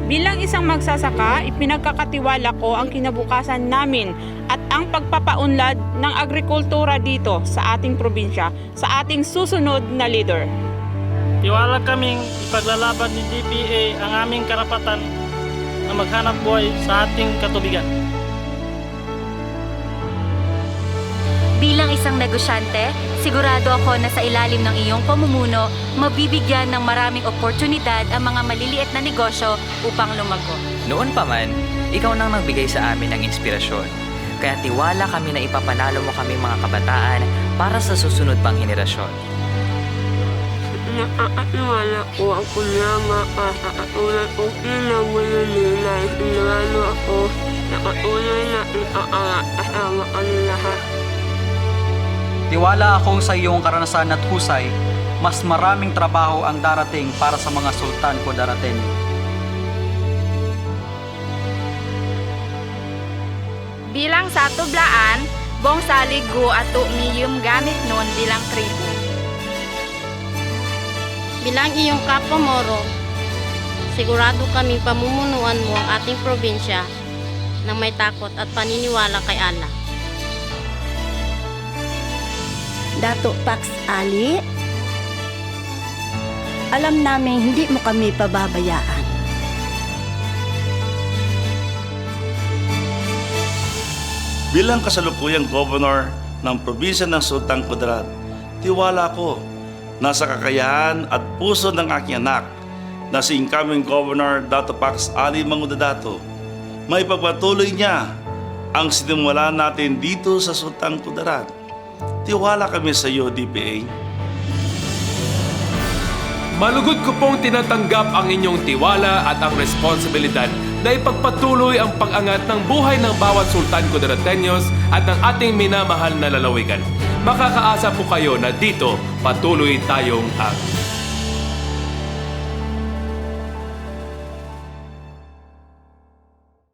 Bilang isang magsasaka, ipinagkakatiwala ko ang kinabukasan namin at ang pagpapaunlad ng agrikultura dito sa ating probinsya sa ating susunod na leader. Tiwala kaming ipaglalaban ni DPA ang aming karapatan na maghanap buhay sa ating katubigan. Bilang isang negosyante, sigurado ako na sa ilalim ng iyong pamumuno, mabibigyan ng maraming oportunidad ang mga maliliit na negosyo upang lumago. Noon pa man, ikaw nang nagbigay sa amin ng inspirasyon. Kaya tiwala kami na ipapanalo mo kami mga kabataan para sa susunod pang henerasyon. Nakakatiwala ko ako na makakatulad kong ilang Manila. Sinurado ako na patuloy na itaangat kasama kami lahat. Tiwala ako sa iyong karanasan at husay, mas maraming trabaho ang darating para sa mga sultan ko darating. Bilang sa tublaan, bong saligo at miyum gamit noon bilang tribu. Bilang iyong kapwa Moro, sigurado kaming pamumunuan mo ang ating probinsya ng may takot at paniniwala kay Allah. Dato Pax Ali, alam namin hindi mo kami pababayaan. Bilang kasalukuyang governor ng probinsya ng Sultan Kudarat, tiwala ko na sa kakayahan at puso ng aking anak na si incoming Governor Dato Pax Ali Mangudadato, may pagpatuloy niya ang sinimulan natin dito sa Sultan Kudarat. Tiwala kami sa iyo, DPA. Malugod ko pong tinatanggap ang inyong tiwala at ang responsibilidad na ipagpatuloy ang pag-angat ng buhay ng bawat Sultan Kudarateños at ng ating minamahal na lalawigan. Makakaasa po kayo na dito patuloy tayong